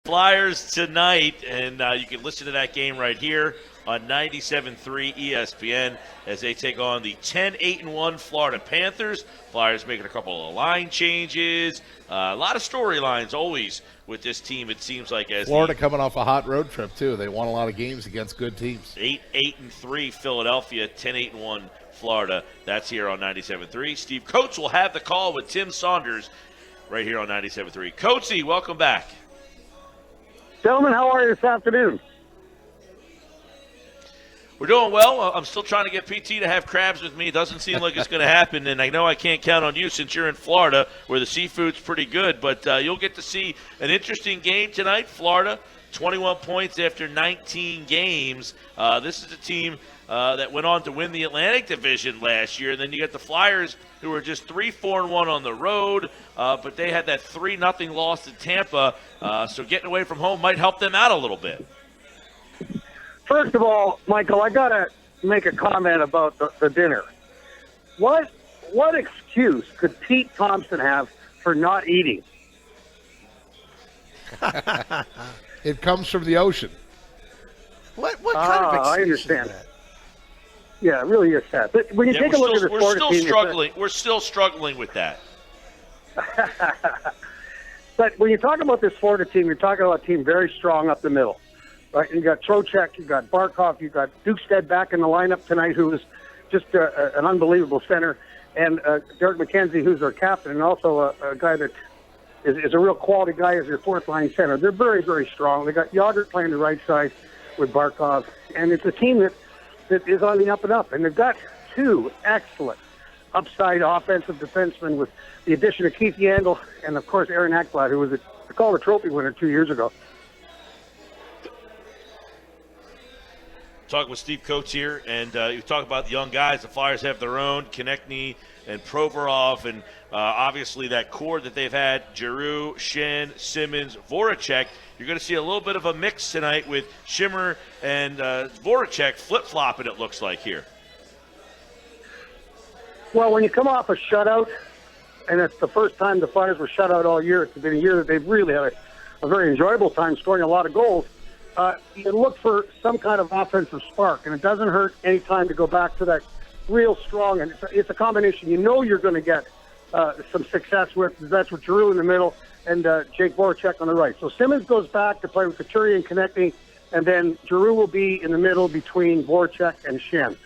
Flyers tonight, and you can listen to that game right here on 97.3 ESPN as they take on the 10-8-1 Florida Panthers. Flyers making a couple of line changes. A lot of storylines always with this team, it seems like. As Florida coming off a hot road trip, too. They won a lot of games against good teams. 8-3 Philadelphia, 10-8-1 Florida. That's here on 97.3. Steve Coates will have the call with Tim Saunders right here on 97.3. Coatesy, welcome back. Gentlemen, how are you this afternoon? We're doing well. I'm still trying to get PT to have crabs with me. It doesn't seem like it's going to happen, and I know I can't count on you since you're in Florida where the seafood's pretty good, but you'll get to see an interesting game tonight. Florida, 21 points after 19 games. This is a team that went on to win the Atlantic Division last year, and then you got the Flyers who were just 3-4-1 on the road, but they had that 3-0 loss to Tampa, so getting away from home might help them out a little bit. First of all, Michael, I got to make a comment about the dinner. What excuse could Pete Thompson have for not eating? It comes from the ocean. What kind of excuse I understand is that? Yeah, it really is sad. But when you take a look at the Florida team, we're still struggling with that. But when you talk about this Florida team, you're talking about a team very strong up the middle. Right, you got Trocheck, you got Barkov, you got Dukestead back in the lineup tonight, who is just an unbelievable center, and Derek McKenzie, who's their captain, and also a guy that is a real quality guy as your fourth-line center. They're very, very strong. They got Yager playing the right side with Barkov, and it's a team that is on the up and up, and they've got two excellent upside offensive defensemen with the addition of Keith Yandel and, of course, Aaron Ekblad, who was a Calder Trophy winner 2 years ago. Talking with Steve Coates here, and you talk about the young guys. The Flyers have their own, Konechny and Provorov, and obviously that core that they've had, Giroux, Schenn, Simmons, Voracek. You're going to see a little bit of a mix tonight with Schimmer and Voracek flip-flopping, it looks like, here. Well, when you come off a shutout, and it's the first time the Flyers were shut out all year, it's been a year that they've really had a very enjoyable time scoring a lot of goals. You look for some kind of offensive spark, and it doesn't hurt any time to go back to that real strong, and it's a combination you know you're going to get some success with. That's with Giroux in the middle and Jake Voracek on the right. So Simmons goes back to play with Couturier and Konechny, and then Giroux will be in the middle between Voracek and Schenn.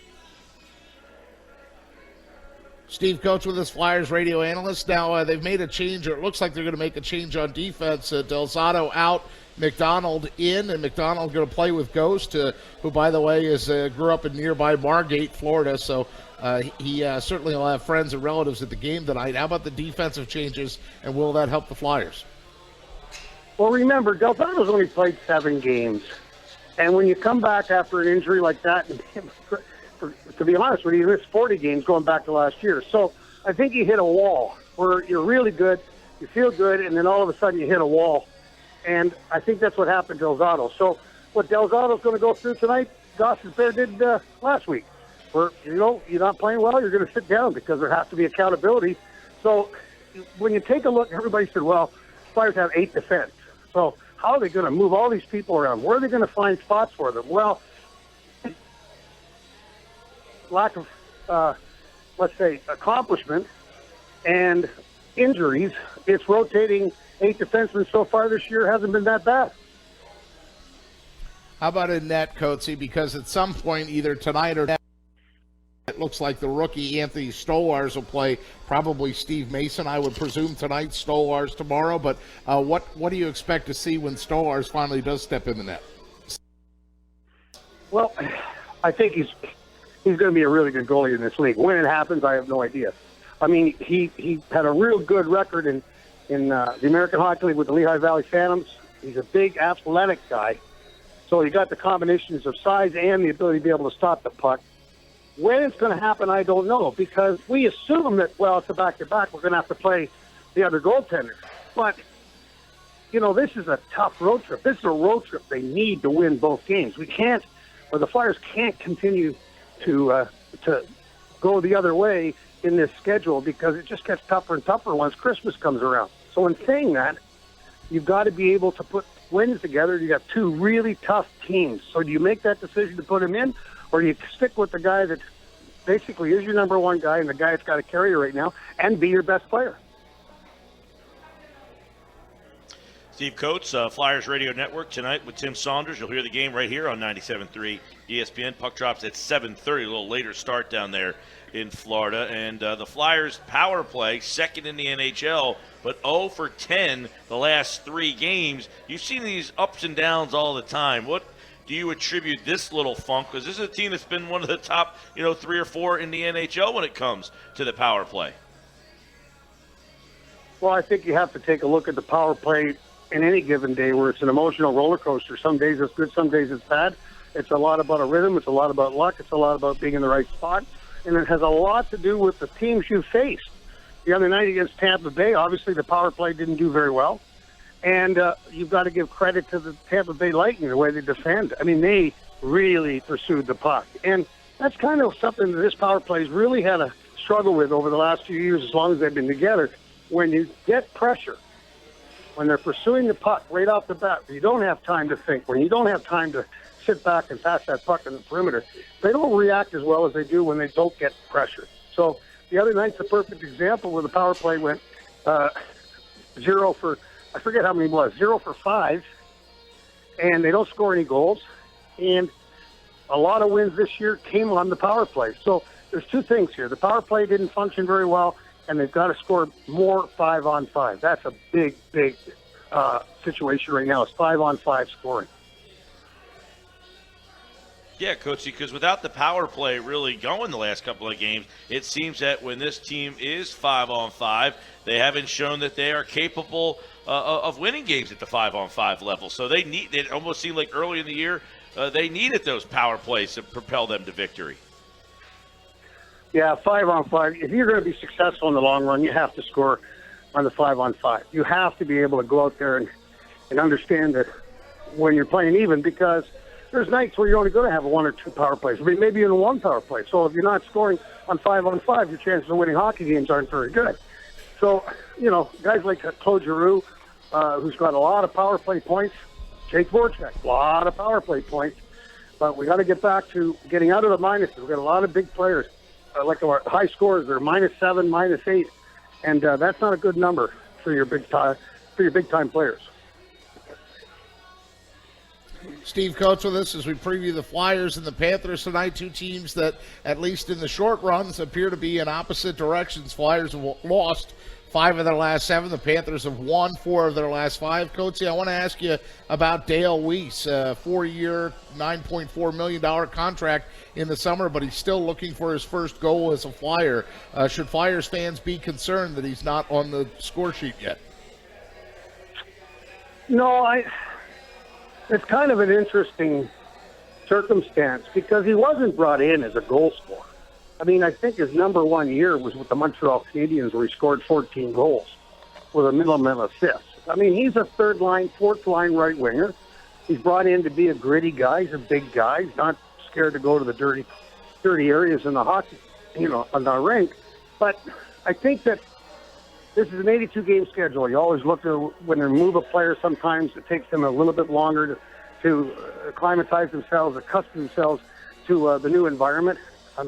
Steve Coates with us, Flyers radio analyst. Now, they've made a change, or it looks like they're going to make a change on defense. Del Zotto out, McDonald in, and McDonald going to play with Ghost, who, by the way, grew up in nearby Margate, Florida, so he certainly will have friends and relatives at the game tonight. How about the defensive changes, and will that help the Flyers? Well, remember, Del Zotto's only played 7 games, and when you come back after an injury like that, to be honest with you, he missed 40 games going back to last year. So I think you hit a wall where you're really good, you feel good, and then all of a sudden you hit a wall. And I think that's what happened to Del Zotto. So what Del Zotto's going to go through tonight, Goss's Bear did last week. Where, you're not playing well, you're going to sit down because there has to be accountability. So when you take a look, everybody said, well, Flyers have 8 defense. So how are they going to move all these people around? Where are they going to find spots for them? Well, lack of, let's say, accomplishment and injuries, it's rotating 8 defensemen so far this year hasn't been that bad. How about in net, Coatsy? Because at some point, either tonight or it looks like the rookie Anthony Stolarz will play. Probably Steve Mason, I would presume, tonight, Stolarz tomorrow. But what do you expect to see when Stolarz finally does step in the net? Well, I think he's going to be a really good goalie in this league. When it happens, I have no idea. I mean, he had a real good record in the American Hockey League with the Lehigh Valley Phantoms. He's a big, athletic guy. So you got the combinations of size and the ability to be able to stop the puck. When it's going to happen, I don't know, because we assume that, well, it's a back-to-back, we're going to have to play the other goaltender. But, this is a tough road trip. This is a road trip they need to win both games. We can't, or the Flyers can't continue to go the other way in this schedule, because it just gets tougher and tougher once Christmas comes around. So in saying that, you've got to be able to put wins together. You got two really tough teams. So do you make that decision to put him in, or do you stick with the guy that basically is your number one guy and the guy that's got to carry you right now and be your best player? Steve Coates, Flyers Radio Network tonight with Tim Saunders. You'll hear the game right here on 97.3 ESPN. Puck drops at 7:30, a little later start down there in Florida. And the Flyers power play, second in the NHL, but 0 for 10 the last 3 games. You've seen these ups and downs all the time. What do you attribute this little funk? Because this is a team that's been one of the top, 3 or 4 in the NHL when it comes to the power play. Well, I think you have to take a look at the power play in any given day where it's an emotional roller coaster. Some days it's good, some days it's bad. It's a lot about a rhythm. It's a lot about luck. It's a lot about being in the right spot. And it has a lot to do with the teams you faced. The other night against Tampa Bay, obviously the power play didn't do very well. And you've got to give credit to the Tampa Bay Lightning, the way they defend. I mean, they really pursued the puck. And that's kind of something that this power play's really had a struggle with over the last few years as long as they've been together. When you get pressure, when they're pursuing the puck right off the bat, you don't have time to think. When you don't have time to sit back and pass that puck in the perimeter, they don't react as well as they do when they don't get pressure. So the other night's a perfect example where the power play went 0 for, I forget how many it was, 0 for 5, and they don't score any goals. And a lot of wins this year came on the power play. So there's two things here. The power play didn't function very well, and they've got to score more 5-on-5. That's a big, big situation right now. It's 5-on-5 scoring. Yeah, Coach, because without the power play really going the last couple of games, it seems that when this team is 5-on-5, they haven't shown that they are capable of winning games at the 5-on-5 level. So it almost seemed like early in the year they needed those power plays to propel them to victory. Yeah, 5-on-5. If you're going to be successful in the long run, you have to score on the 5-on-5. You have to be able to go out there and understand that when you're playing even, because there's nights where you're only going to have 1 or 2 power plays, maybe even 1 power play. So if you're not scoring on 5-on-5, your chances of winning hockey games aren't very good. So, guys like Claude Giroux, who's got a lot of power play points, Jake Voracek, a lot of power play points, but we got to get back to getting out of the minuses. We've got a lot of big players. Like our high scores, they're -7, -8, and that's not a good number for your big time players. Steve Coates with us as we preview the Flyers and the Panthers tonight, two teams that, at least in the short runs, appear to be in opposite directions. Flyers have lost 5 of their last 7. The Panthers have won 4 of their last 5. Coatsy, I want to ask you about Dale Weise, 4-year, $9.4 million contract in the summer, but he's still looking for his first goal as a Flyer. Should Flyers fans be concerned that he's not on the score sheet yet? No, it's kind of an interesting circumstance because he wasn't brought in as a goal scorer. I mean, I think his number 1 year was with the Montreal Canadiens where he scored 14 goals with a minimum of assists. I mean, he's a 3rd line, 4th line right winger. He's brought in to be a gritty guy. He's a big guy. He's not scared to go to the dirty areas in the hockey, on the rink. But I think that this is an 82-game schedule. You always look to when they move a player, sometimes it takes them a little bit longer to acclimatize themselves, accustom themselves to the new environment.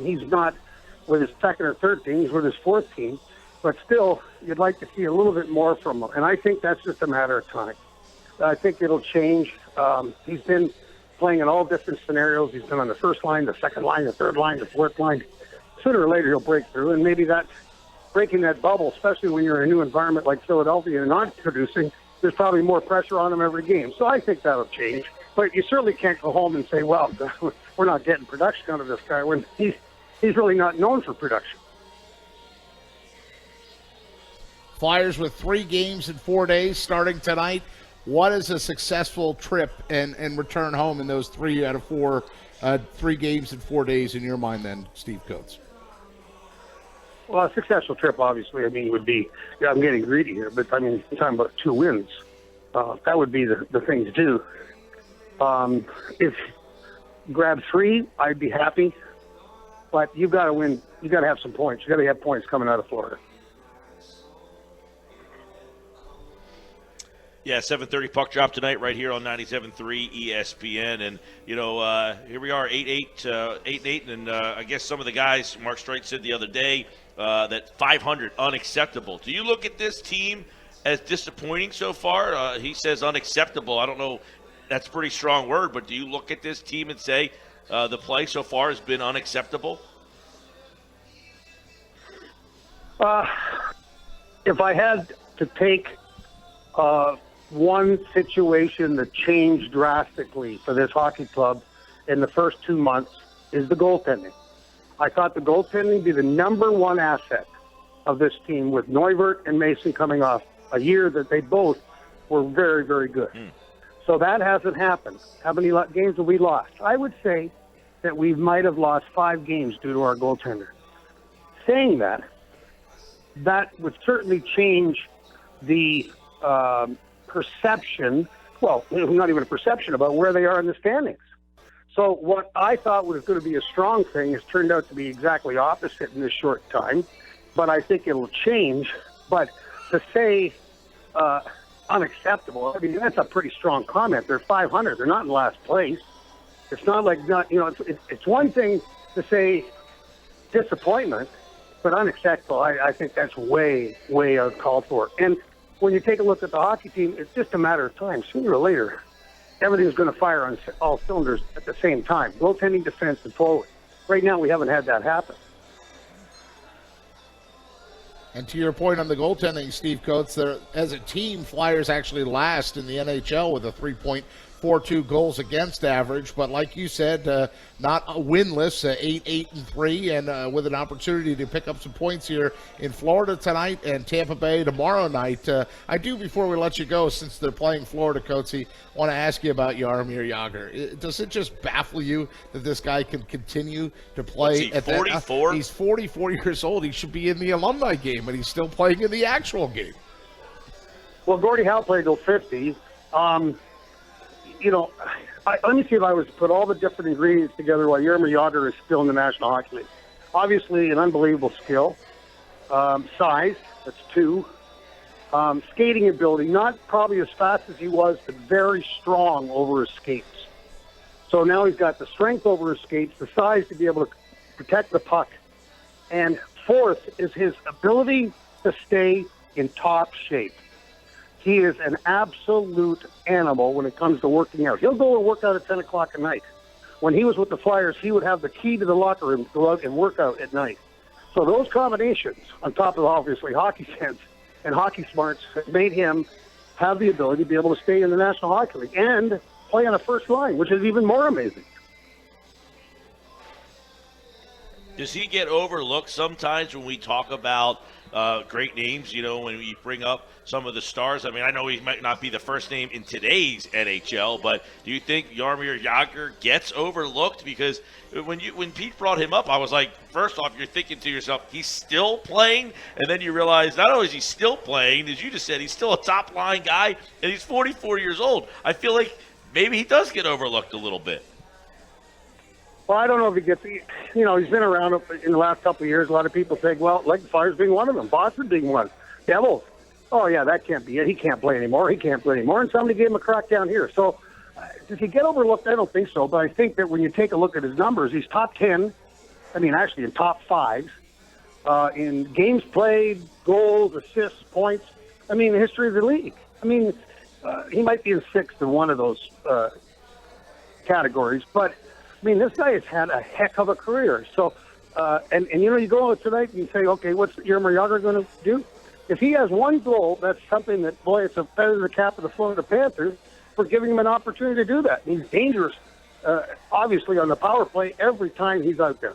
He's not with his 2nd or 3rd team. He's with his 4th team. But still, you'd like to see a little bit more from him. And I think that's just a matter of time. I think it'll change. He's been playing in all different scenarios. He's been on the 1st line, the 2nd line, the 3rd line, the 4th line. Sooner or later, he'll break through. And maybe that's breaking that bubble, especially when you're in a new environment like Philadelphia and not producing. There's probably more pressure on him every game. So I think that'll change. But you certainly can't go home and say, well, we're not getting production out of this guy when he's really not known for production. Flyers with 3 games in 4 days starting tonight. What is a successful trip and return home in those 3 out of 4, 3 games in 4 days in your mind then, Steve Coates? Well, a successful trip, obviously, would be, I'm getting greedy here, but you're talking about 2 wins. That would be the thing to do. If grab 3, I'd be happy. But you've got to win. You've got to have some points. You've got to have points coming out of Florida. Yeah, 7:30 puck drop tonight right here on 97.3 ESPN. And, here we are, 8-8, and I guess some of the guys, Mark Streit said the other day, that 500, unacceptable. Do you look at this team as disappointing so far? He says unacceptable. I don't know. That's a pretty strong word, but do you look at this team and say the play so far has been unacceptable? If I had to take one situation that changed drastically for this hockey club in the first 2 months is the goaltending. I thought the goaltending be the number one asset of this team, with Neuvert and Mason coming off a year that they both were very, very good. So that hasn't happened. How many games have we lost? I would say that we might have lost 5 games due to our goaltender. Saying that would certainly change the perception, well, not even a perception, about where they are in the standings. So what I thought was going to be a strong thing has turned out to be exactly opposite in this short time, but I think it'll change. But to say unacceptable, I mean, that's a pretty strong comment. They're 500. They're not in last place. It's not like, it's one thing to say disappointment, but unacceptable, I think that's way, way uncalled for. And when you take a look at the hockey team, it's just a matter of time. Sooner or later, everything's going to fire on all cylinders at the same time. Goaltending, defense, and forward. Right now, we haven't had that happen. And to your point on the goaltending, Steve Coates, as a team, Flyers actually last in the NHL with a 3.42 goals against average. But like you said, not winless, 8-8-3, and with an opportunity to pick up some points here in Florida tonight and Tampa Bay tomorrow night. I do, before we let you go, since they're playing Florida, Coatesy, want to ask you about Jaromir Jagr. Does it just baffle you that this guy can continue to play? What's he, 44? He's 44 years old. He should be in the alumni game, and he's still playing in the actual game. Well, Gordie Howe played till 50. Let me see if I was to put all the different ingredients together why Jaromir Jagr is still in the National Hockey League. Obviously, an unbelievable skill. Size, that's 2. Skating ability, not probably as fast as he was, but very strong over his skates. So now he's got the strength over his skates, the size to be able to protect the puck. And fourth is his ability to stay in top shape. He is an absolute animal when it comes to working out. He'll go and work out at 10 o'clock at night. When he was with the Flyers, he would have the key to the locker room to go out and work out at night. So those combinations, on top of obviously hockey sense and hockey smarts, have made him have the ability to be able to stay in the National Hockey League and play on a first line, which is even more amazing. Does he get overlooked sometimes when we talk about great names, when we bring up some of the stars? I mean, I know he might not be the first name in today's NHL, but do you think Jaromir Jagr gets overlooked? Because when Pete brought him up, I was like, first off, you're thinking to yourself, he's still playing? And then you realize not only is he still playing, as you just said, he's still a top-line guy, and he's 44 years old. I feel like maybe he does get overlooked a little bit. Well, I don't know if he gets, he's been around in the last couple of years. A lot of people think, well, like the Flyers being one of them, Boston being one, Devils. Oh, yeah, that can't be it. He can't play anymore. And somebody gave him a crack down here. So does he get overlooked? I don't think so. But I think that when you take a look at his numbers, he's top 10. I mean, actually in top 5 in games played, goals, assists, points. I mean, the history of the league. I mean, he might be in 6th in one of those categories. But, I mean, this guy has had a heck of a career. So, you go out tonight and you say, okay, what's Jaromir Jagr going to do? If he has one goal, that's something that, boy, it's a feather in the cap of the Florida Panthers for giving him an opportunity to do that. He's dangerous, obviously, on the power play every time he's out there.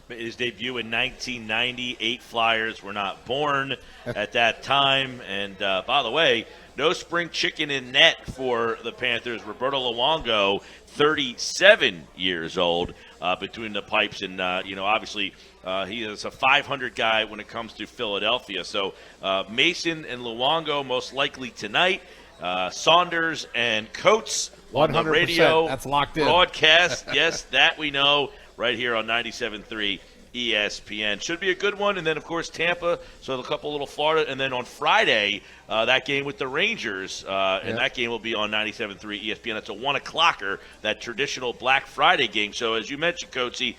His debut in 1990, 8 Flyers were not born at that time. And, by the way, no spring chicken in net for the Panthers. Roberto Luongo, 37 years old, between the pipes. And, obviously he is a 500 guy when it comes to Philadelphia. So Mason and Luongo most likely tonight. Saunders and Coates on the radio that's locked in. broadcast. Yes, that we know, right here on 97.3 ESPN. Should be a good one. And then, of course, Tampa, so a couple little Florida. And then on Friday, that game with the Rangers, and that game will be on 97.3 ESPN. That's a 1 o'clocker, that traditional Black Friday game. So as you mentioned, Coatsy,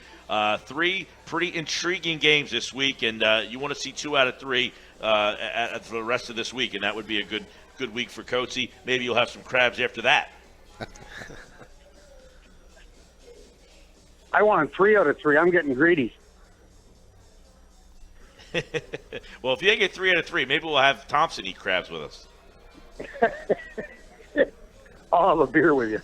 3 pretty intriguing games this week, and you want to see 2 out of 3 for the rest of this week, and that would be a good week for Coatsy. Maybe you'll have some crabs after that. I want 3 out of 3. I'm getting greedy. Well, if you get 3 out of 3, maybe we'll have Thompson eat crabs with us. I'll have a beer with you.